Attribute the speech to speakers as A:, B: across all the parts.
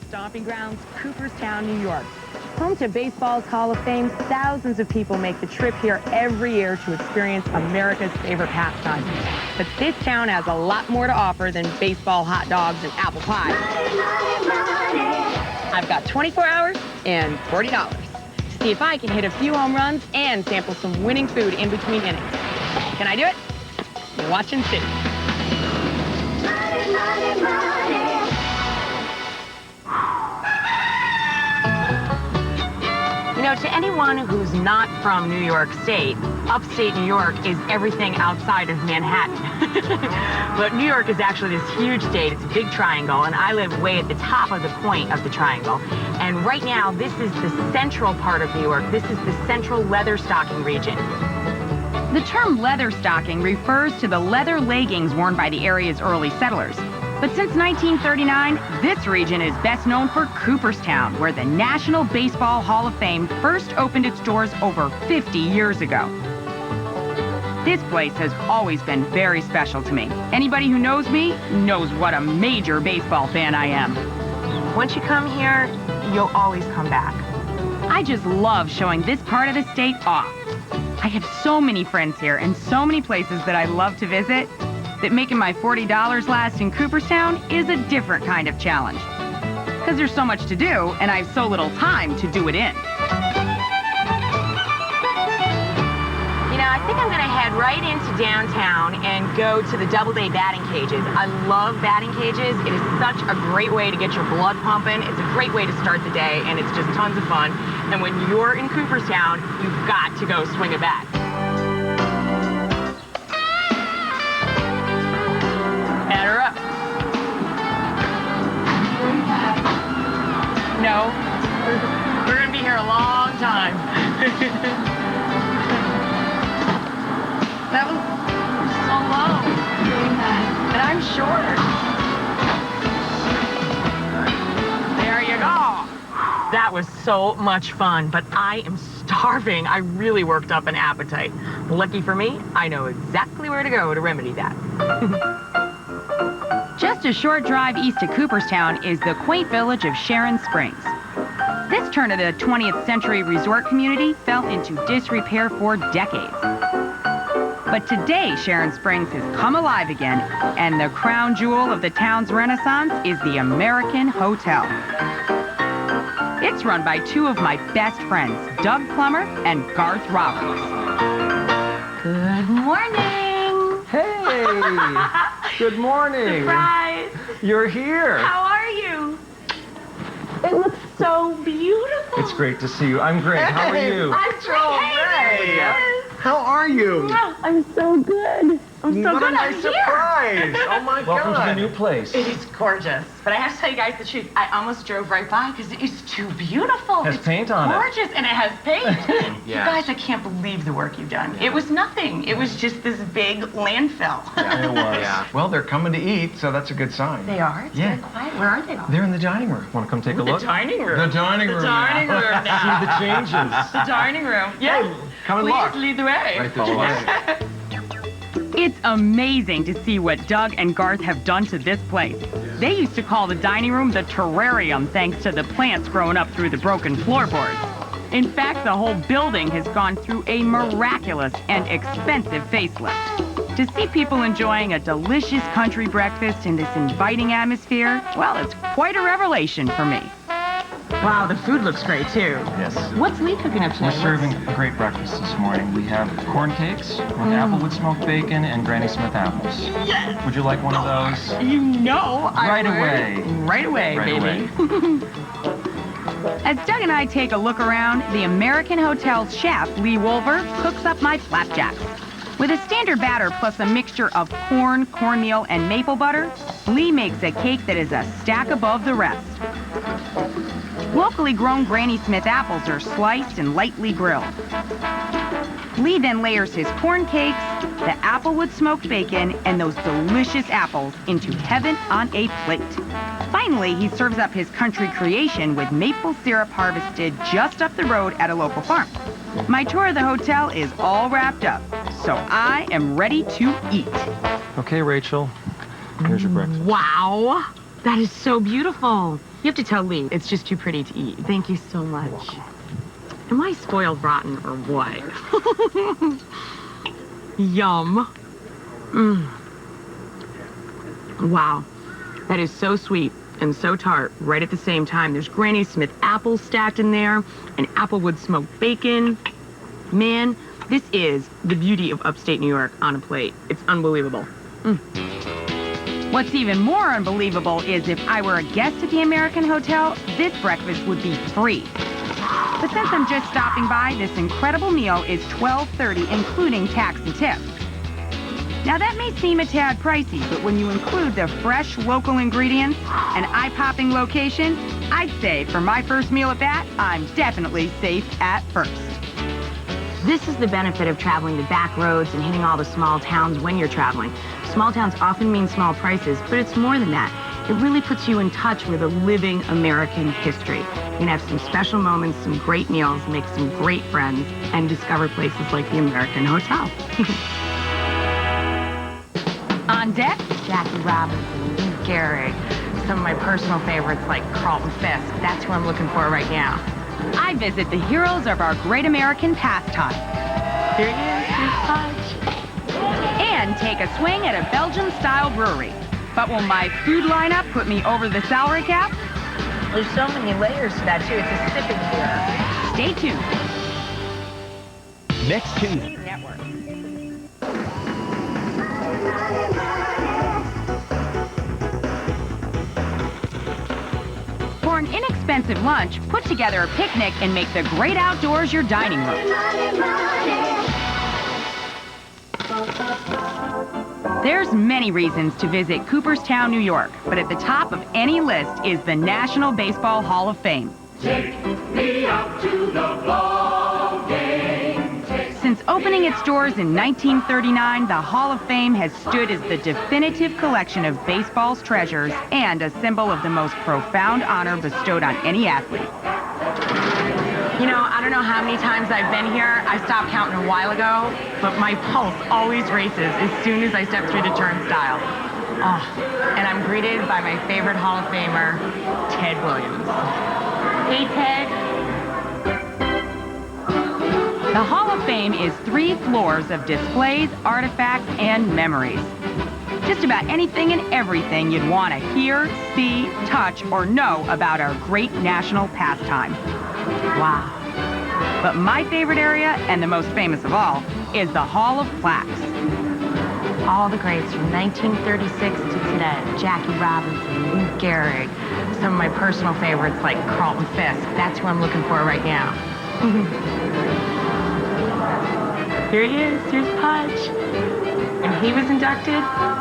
A: Stomping grounds, Cooperstown, New York. Home to baseball's Hall of Fame, thousands of people make the trip here every year to experience America's favorite pastime. But this town has a lot more to offer than baseball, hot dogs, and apple pie. I've got 24 hours and $40 to see if I can hit a few home runs and sample some winning food in between innings. Can I do it? Watch and see. You know, to anyone who's not from New York State, upstate New York is everything outside of Manhattan. But New York is actually this huge state. It's a big triangle, and I live way at the top of the point of the triangle. And right now, this is the central part of New York. This is the central leather stocking region. The term leather stocking refers to the leather leggings worn by the area's early settlers. But since 1939, this region is best known for Cooperstown, where the National Baseball Hall of Fame first opened its doors over 50 years ago. This place has always been very special to me. Anybody who knows me knows what a major baseball fan I am. Once you come here, you'll always come back. I just love showing this part of the state off. I have so many friends here and so many places that I love to visit that making my $40 last in Cooperstown is a different kind of challenge. Because there's so much to do, and I have so little time to do it in. You know, I think I'm going to head right into downtown and go to the Doubleday batting cages. I love batting cages. It is such a great way to get your blood pumping. It's a great way to start the day, and it's just tons of fun. And when you're in Cooperstown, you've got to go swing a bat. No, we're going to be here a long time. That was so low. And I'm short. There you go. That was so much fun, but I am starving. I really worked up an appetite. Lucky for me, I know exactly where to go to remedy that. Just a short drive east of Cooperstown is the quaint village of Sharon Springs. This turn of the 20th century resort community fell into disrepair for decades. But today, Sharon Springs has come alive again, and the crown jewel of the town's renaissance is the American Hotel. It's run by two of my best friends, Doug Plummer and Garth Roberts. Good morning.
B: Hey! Good morning.
A: Surprise.
B: You're here.
A: How are you? It looks so beautiful.
B: It's great to see you. I'm great. How are you?
A: I'm Rachael Ray.
B: How are you?
A: I'm so good. I'm so
B: what
A: good.
B: a nice surprise. Oh my God. Welcome to the new place.
A: It is gorgeous. But I have to tell you guys the truth. I almost drove right by because it is too beautiful.
B: It has paint on it.
A: Gorgeous, and it has paint.
B: Yes.
A: You guys, I can't believe the work you've done. Yeah. It was nothing. It was just this big landfill.
B: Yeah, it was.
C: Yeah. Well, they're coming to eat, so that's a good sign.
A: They are? It's very quiet. Where are they all?
B: They're in the dining room. Want to come take a look?
A: The dining room.
C: The dining room.
A: The dining room now.
B: See the changes.
A: The dining room. Yes.
C: Come and look.
A: Please lead the way.
C: Right this way.
A: It's amazing to see what Doug and Garth have done to this place. They used to call the dining room the terrarium thanks to the plants growing up through the broken floorboards. In fact, the whole building has gone through a miraculous and expensive facelift. To see people enjoying a delicious country breakfast in this inviting atmosphere, well, it's quite a revelation for me. Wow, the food looks great, too.
B: Yes.
A: What's Lee cooking up today?
B: We're serving a great breakfast this morning. We have corn cakes with applewood smoked bacon and Granny Smith apples.
A: Yes!
B: Would you like one of those?
A: You know I
B: Right
A: would.
B: away.
A: Right away,
B: Right
A: baby. As Doug and I take a look around, the American Hotel's chef, Lee Wolver, cooks up my flapjacks. With a standard batter plus a mixture of corn, cornmeal, and maple butter, Lee makes a cake that is a stack above the rest. Locally grown Granny Smith apples are sliced and lightly grilled. Lee then layers his corn cakes, the applewood smoked bacon, and those delicious apples into heaven on a plate. Finally, he serves up his country creation with maple syrup harvested just up the road at a local farm. My tour of the hotel is all wrapped up, so I am ready to eat.
B: Okay, Rachel. Here's your breakfast.
A: Wow, that is so beautiful. You have to tell Lee, it's just too pretty to eat. Thank you so much. Am I spoiled rotten or what? Yum. Wow. That is so sweet and so tart right at the same time. There's Granny Smith apples stacked in there and applewood smoked bacon. Man, this is the beauty of upstate New York on a plate. It's unbelievable.
D: What's even more unbelievable is if I were a guest at the American Hotel, this breakfast would be free. But since I'm just stopping by, this incredible meal is $12.30, including tax and tip. Now that may seem a tad pricey, but when you include the fresh local ingredients and eye-popping location, I'd say for my first meal at that, I'm definitely safe at first.
A: This is the benefit of traveling the back roads and hitting all the small towns when you're traveling. Small towns often mean small prices, but it's more than that. It really puts you in touch with a living American history. You can have some special moments, some great meals, make some great friends, and discover places like the American Hotel.
D: On deck,
A: Jackie Robinson, Lou Gehrig, some of my personal favorites like Carlton Fisk. That's who I'm looking for right now.
D: I visit the heroes of our great American pastime.
A: Here he is, his punch.
D: And take a swing at a Belgian-style brewery. But will my food lineup put me over the salary cap?
A: There's so many layers to that, too. It's a sipping beer.
D: Stay tuned.
E: Next Tuesday.
D: Network. For an inexpensive lunch, put together a picnic and make the great outdoors your dining room. There's many reasons to visit Cooperstown, New York, but at the top of any list is the National Baseball Hall of Fame.
F: Take me out to the ball game.
D: Since opening its doors in 1939, the Hall of Fame has stood as the definitive collection of baseball's treasures and a symbol of the most profound honor bestowed on any athlete.
A: You know, I don't know how many times I've been here. I stopped counting a while ago, but my pulse always races as soon as I step through the turnstile. Oh, and I'm greeted by my favorite Hall of Famer, Ted Williams. Hey, Ted.
D: The Hall of Fame is 3 floors of displays, artifacts, and memories. Just about anything and everything you'd want to hear, see, touch, or know about our great national pastime. Wow. But my favorite area, and the most famous of all, is the Hall of Plaques.
A: All the greats from 1936 to today. Jackie Robinson, Lou Gehrig, some of my personal favorites like Carlton Fisk. That's who I'm looking for right now. Here he is, here's Pudge. And he was inducted?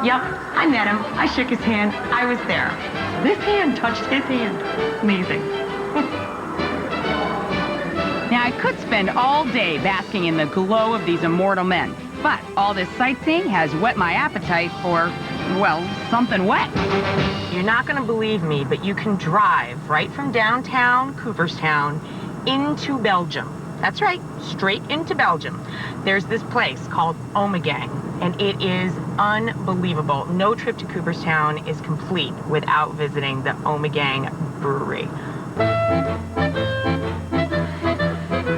A: Yep, I met him. I shook his hand. I was there. This hand touched his hand. Amazing.
D: Now, I could spend all day basking in the glow of these immortal men, but all this sightseeing has whet my appetite for, well, something wet.
A: You're not going to believe me, but you can drive right from downtown Cooperstown into Belgium. That's right, straight into Belgium. There's this place called Omegang, and it is unbelievable. No trip to Cooperstown is complete without visiting the Omegang Brewery.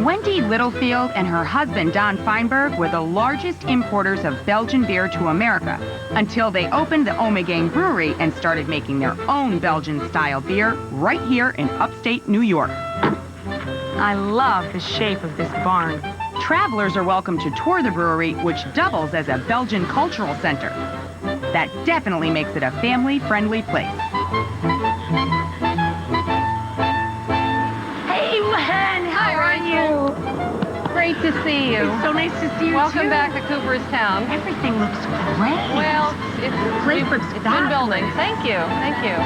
D: Wendy Littlefield and her husband, Don Feinberg, were the largest importers of Belgian beer to America until they opened the Omegang Brewery and started making their own Belgian-style beer right here in upstate New York.
A: I love the shape of this barn.
D: Travelers are welcome to tour the brewery, which doubles as a Belgian cultural center. That definitely makes it a family-friendly place.
A: Hey, Len, how are you?
G: Great to see you.
A: It's so nice to see you,
G: Welcome
A: too.
G: back to Cooperstown.
A: Everything looks great.
G: Well, it's
A: Place looks
G: been
A: fabulous.
G: building. Thank you. Thank you.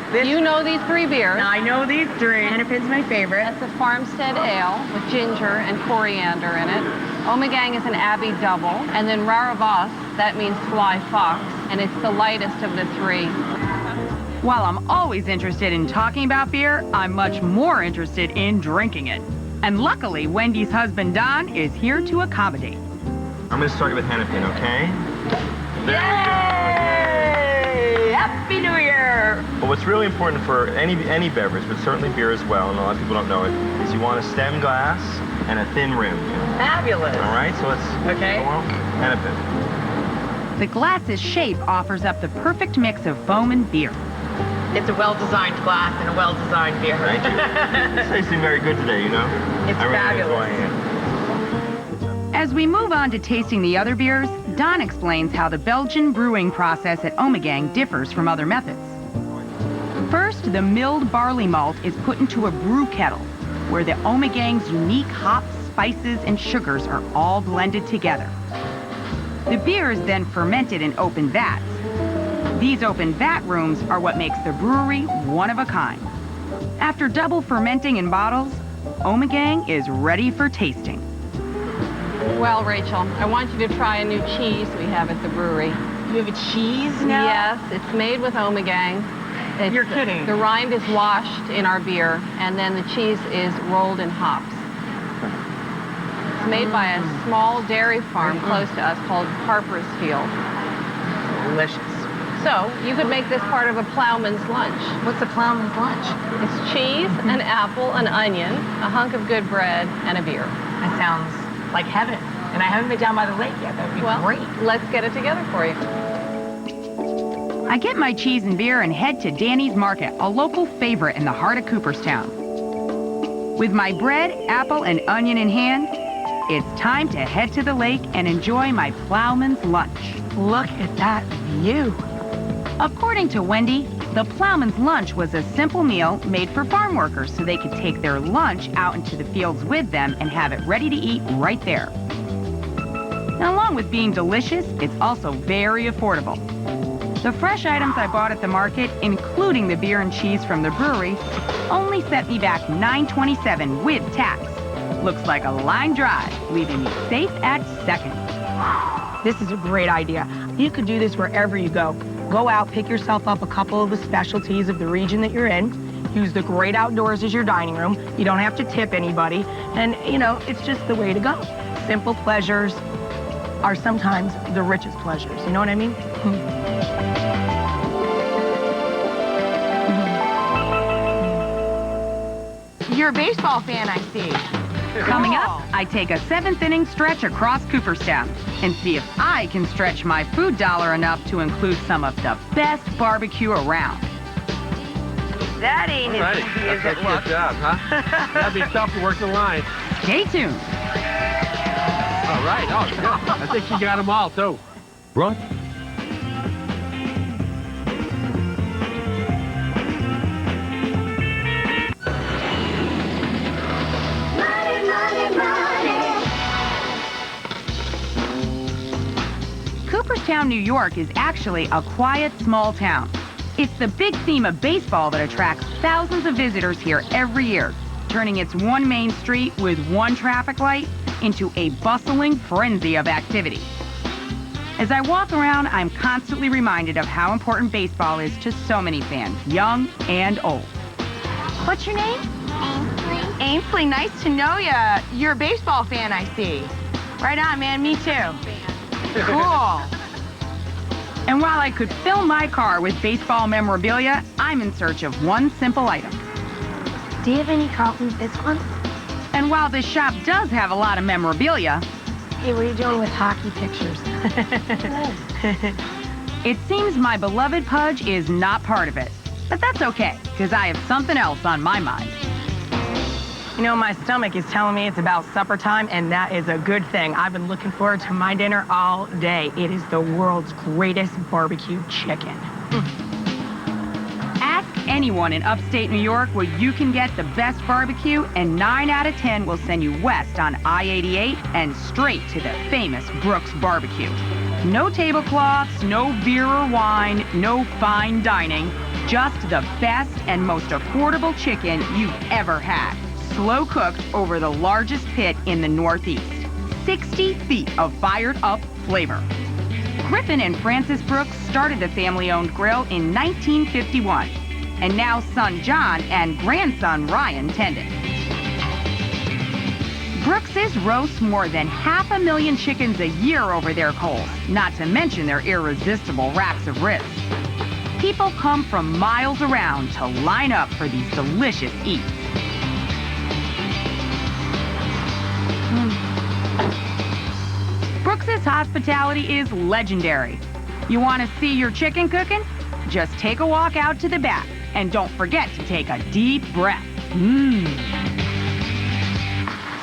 A: This,
G: You know these 3 beers.
A: I know these 3. Hennepin's my favorite.
G: That's a Farmstead Ale with ginger and coriander in it. Omegang is an Abbey double. And then Raravas, that means fly fox, and it's the lightest of the 3.
D: While I'm always interested in talking about beer, I'm much more interested in drinking it. And luckily, Wendy's husband, Don, is here to accommodate.
E: I'm going to start with Hennepin, okay?
A: Yay! Happy New Year! beer.
E: But what's really important for any beverage, but certainly beer as well, and a lot of people don't know it, is you want a stem glass and a thin rim.
A: Fabulous.
E: All right, so let's
A: Okay.
E: go on and a bit.
D: The glass's shape offers up the perfect mix of foam and beer.
A: It's a well-designed glass and a well-designed beer.
E: Thank you. It's tasting very good today, you know?
A: It's
E: I really
A: fabulous.
E: enjoying it.
D: As we move on to tasting the other beers, Don explains how the Belgian brewing process at Ommegang differs from other methods. First, the milled barley malt is put into a brew kettle, where the Ommegang's unique hops, spices, and sugars are all blended together. The beer is then fermented in open vats. These open vat rooms are what makes the brewery one of a kind. After double fermenting in bottles, Ommegang is ready for tasting.
G: Well, Rachel, I want you to try a new cheese we have at the brewery.
A: You have a cheese now?
G: Yes, it's made with Ommegang.
A: You're kidding.
G: The rind is washed in our beer, and then the cheese is rolled in hops. It's made by a small dairy farm close to us called Harper's Field.
A: Delicious.
G: So you could make this part of a plowman's lunch.
A: What's a plowman's lunch?
G: It's cheese, an apple, an onion, a hunk of good bread, and a beer.
A: That sounds like heaven. And I haven't been down by the lake yet. That would be great.
G: Let's get it together for you.
D: I get my cheese and beer and head to Danny's Market, a local favorite in the heart of Cooperstown. With my bread, apple, and onion in hand, it's time to head to the lake and enjoy my plowman's lunch.
A: Look at that view.
D: According to Wendy, the plowman's lunch was a simple meal made for farm workers so they could take their lunch out into the fields with them and have it ready to eat right there. Now, along with being delicious, it's also very affordable. The fresh items I bought at the market, including the beer and cheese from the brewery, only set me back $9.27 with tax. Looks like a line drive, leaving me safe at second.
H: This is a great idea. You could do this wherever you go. Go out, pick yourself up a couple of the specialties of the region that you're in. Use the great outdoors as your dining room. You don't have to tip anybody. And, you know, it's just the way to go. Simple pleasures are sometimes the richest pleasures. You know what I mean?
A: You're a baseball fan, I see.
D: Coming up, I take a seventh inning stretch across Cooperstown and see if I can stretch my food dollar enough to include some of the best barbecue around.
H: That ain't as easy as it looks.
E: Good job, huh?
I: That'd be tough to work the line.
D: Stay tuned.
I: All right. Oh, good. I think you got them all, too.
E: Brought
D: Cooperstown, New York is actually a quiet, small town. It's the big theme of baseball that attracts thousands of visitors here every year, turning its one main street with one traffic light into a bustling frenzy of activity. As I walk around, I'm constantly reminded of how important baseball is to so many fans, young and old.
A: What's your name? Ainsley. Ainsley, nice to know ya. You're a baseball fan, I see. Right on, man. Me too. Cool.
D: And while I could fill my car with baseball memorabilia, I'm in search of one simple item.
A: Do you have any Carlton Fisk ones?
D: And while this shop does have a lot of memorabilia,
H: Hey, what are you doing with hockey pictures?
D: it seems my beloved Pudge is not part of it. But that's okay, because I have something else on my mind.
H: You know, my stomach is telling me it's about supper time, and that is a good thing. I've been looking forward to my dinner all day. It is the world's greatest barbecue chicken.
D: Ask anyone in upstate New York where you can get the best barbecue, and 9 out of 10 will send you west on I-88 and straight to the famous Brooks Barbecue. No tablecloths, no beer or wine, no fine dining, just the best and most affordable chicken you've ever had. Slow cooked over the largest pit in the Northeast. 60 feet of fired up flavor. Griffin and Frances Brooks started the family-owned grill in 1951, and now son John and grandson Ryan tend it. Brooks's roast more than 500,000 chickens a year over their coals, not to mention their irresistible racks of ribs. People come from miles around to line up for these delicious eats. Brooks's hospitality is legendary. You want to see your chicken cooking? Just take a walk out to the back and don't forget to take a deep breath.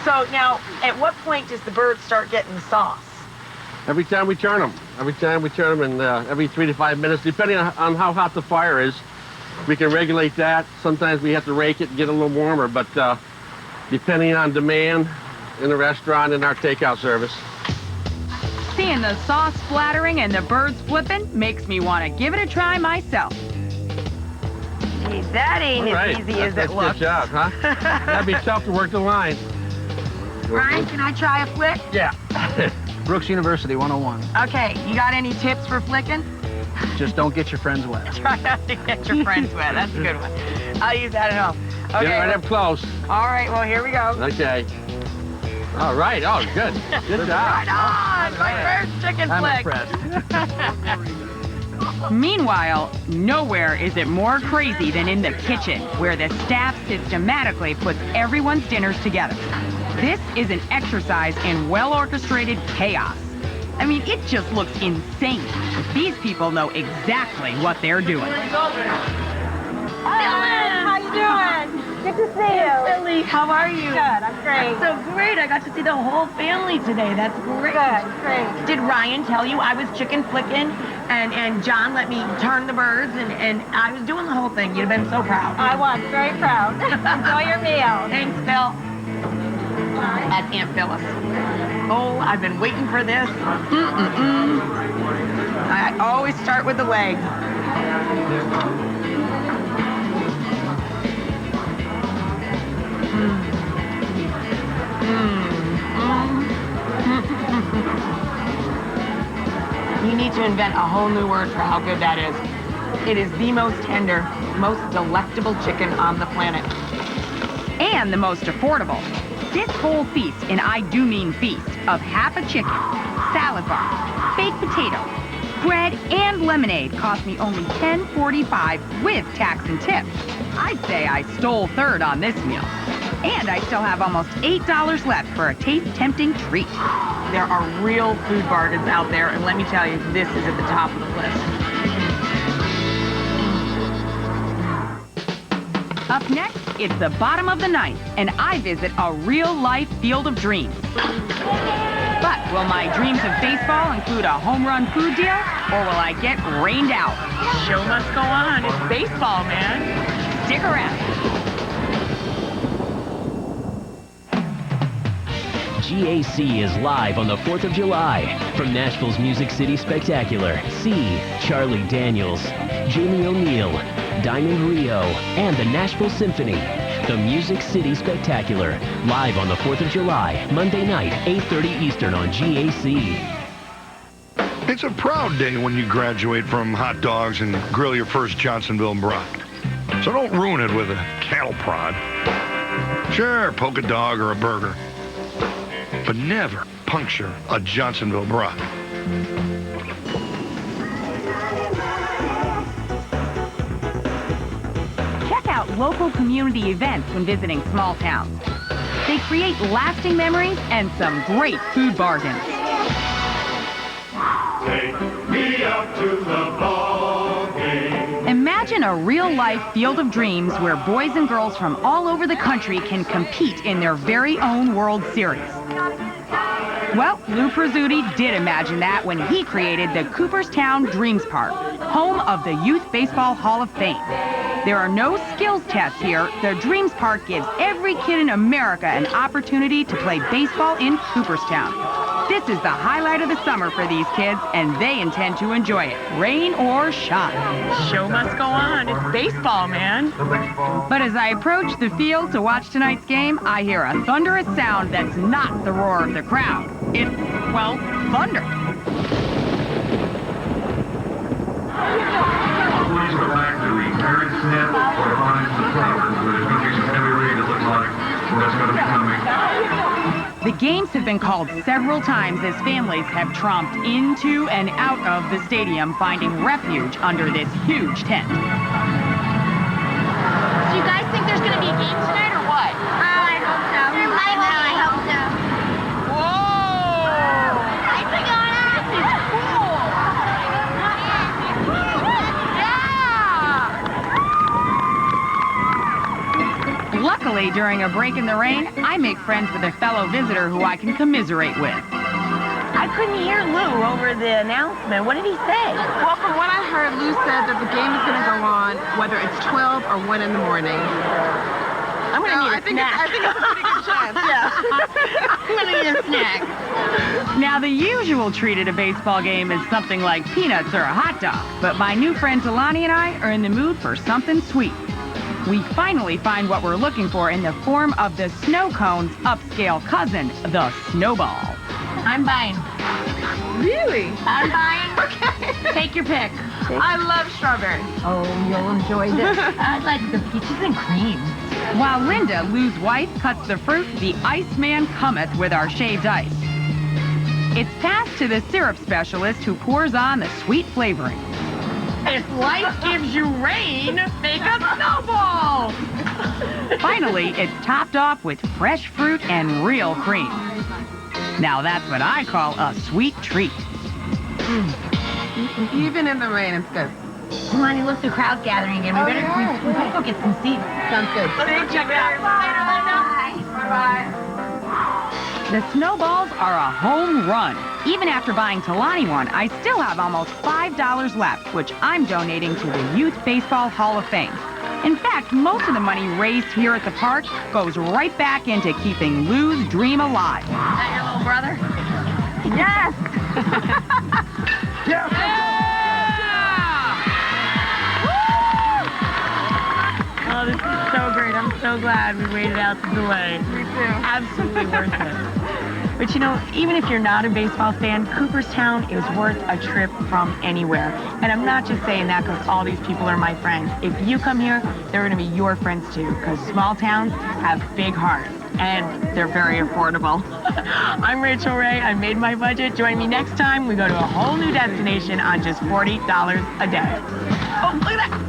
H: So now, at what point does the bird start getting the sauce?
I: Every time we turn them. Every time we turn them, and every 3 to 5 minutes, depending on how hot the fire is, we can regulate that. Sometimes we have to rake it and get a little warmer, but depending on demand in the restaurant and our takeout service.
D: Seeing the sauce splattering and the birds flipping makes me want to give it a try myself.
H: Gee, that ain't as easy as it looks.
I: Good job, huh? That'd be tough to work the line.
H: Ryan, can I try a flick?
I: Yeah.
C: Brooks University 101.
H: Okay, you got any tips for flicking?
C: Just don't get your friends wet.
H: Try not to get your friends wet. That's a good one. I'll use that at home. Okay.
I: Get right up close.
H: All right, well, here we go.
I: Okay. All right. Oh, good. Good job.
H: Right on! My first chicken flick.
D: Meanwhile, nowhere is it more crazy than in the kitchen, where the staff systematically puts everyone's dinners together. This is an exercise in well-orchestrated chaos. I mean, it just looks insane. These people know exactly what they're doing.
H: How you doing? Good to see you. Billy, how are you? Good, I'm great. That's so great. I got to see the whole family today. That's great. Good, great. Did Ryan tell you I was chicken flicking and John let me turn the birds and I was doing the whole thing? You'd have been so proud.
J: I was very proud. Enjoy your meal.
H: Thanks, Bill. That's Aunt Phyllis. Oh, I've been waiting for this. I always start with the leg. You need to invent a whole new word for how good that is. It is the most tender, most delectable chicken on the planet.
D: And the most affordable. This whole feast, and I do mean feast, of half a chicken, salad bar, baked potato, bread, and lemonade cost me only $10.45 with tax and tip. I'd say I stole third on this meal. And I still have almost $8 left for a taste-tempting treat.
H: There are real food bargains out there, and let me tell you, this is at the top of the list.
D: Up next, it's the bottom of the ninth, and I visit a real-life field of dreams. But will my dreams of baseball include a home run food deal, or will I get rained out?
H: Show must go on. It's baseball, man.
D: Stick around.
K: GAC is live on the 4th of July. From Nashville's Music City Spectacular, see Charlie Daniels, Jamie O'Neill, Diamond Rio, and the Nashville Symphony. The Music City Spectacular, live on the 4th of July, Monday night, 8:30 Eastern on GAC.
L: It's a proud day when you graduate from hot dogs and grill your first Johnsonville brat. So don't ruin it with a cattle prod. Sure, poke a dog or a burger, but never puncture a Johnsonville brat.
D: Check out local community events when visiting small towns. They create lasting memories and some great food bargains.
F: Take me out to the ball game.
D: Imagine a real-life field of dreams where boys and girls from all over the country can compete in their very own World Series. Well, Lou Prezzuti did imagine that when he created the Cooperstown Dreams Park, home of the Youth Baseball Hall of Fame. There are no skills tests here. The Dreams Park gives every kid in America an opportunity to play baseball in Cooperstown. This is the highlight of the summer for these kids, and they intend to enjoy it, rain or shine.
H: Show must go on. It's baseball, man.
D: But as I approach the field to watch tonight's game, I hear a thunderous sound that's not the roar of the crowd. It's, well, thunder.
M: Please go back to the Terrence Smith for the Lions of the Province, which is heavy rain, it looks like. Well, that's going to be coming.
D: The games have been called several times as families have tromped into and out of the stadium, finding refuge under this huge tent.
J: Do you guys think there's going to be a game tonight or what? I hope so. I hope so. Whoa! I forgot it. This is cool. Yeah!
D: Luckily, during a break in the rain, I make friends with a fellow visitor who I can commiserate with.
A: I couldn't hear Lou over the announcement. What did he say?
N: Well, from what I heard, Lou said that the game is going to go on whether it's 12 or 1 in the morning.
A: I'm going to need a snack.
N: I think it's a pretty good chance, yeah.
A: I'm going to need a snack.
D: Now, the usual treat at a baseball game is something like peanuts or a hot dog, but my new friend Talani and I are in the mood for something sweet. We finally find what we're looking for in the form of the snow cone's upscale cousin, the snowball.
A: I'm buying.
N: Really?
A: I'm buying.
N: Okay.
A: Take your pick.
N: I love strawberry.
A: Oh, you'll enjoy this. I like the peaches and cream.
D: While Linda, Lou's wife, cuts the fruit, the Iceman cometh with our shaved ice. It's passed to the syrup specialist who pours on the sweet flavoring.
A: If life gives you rain, make a snowball!
D: Finally, it's topped off with fresh fruit and real cream. Now that's what I call a sweet treat.
N: Even in the rain, it's good.
A: Lonnie, look, the crowd's gathering again. We better go get some seats.
N: Sounds good.
A: Thank you very much.
N: Bye-bye.
D: The snowballs are a home run. Even after buying Talani one, I still have almost $5 left, which I'm donating to the Youth Baseball Hall of Fame. In fact, most of the money raised here at the park goes right back into keeping Lou's dream alive.
A: Is that your little brother?
D: Yes!
A: Oh, this is so great. I'm so glad we waited out the delay.
N: Me too.
A: Absolutely worth it. But you know, even if you're not a baseball fan, Cooperstown is worth a trip from anywhere. And I'm not just saying that because all these people are my friends. If you come here, they're going to be your friends too, because small towns have big hearts. And they're very affordable. I'm Rachael Ray. I made my budget. Join me next time. We go to a whole new destination on just $40 a day. Oh, look at that.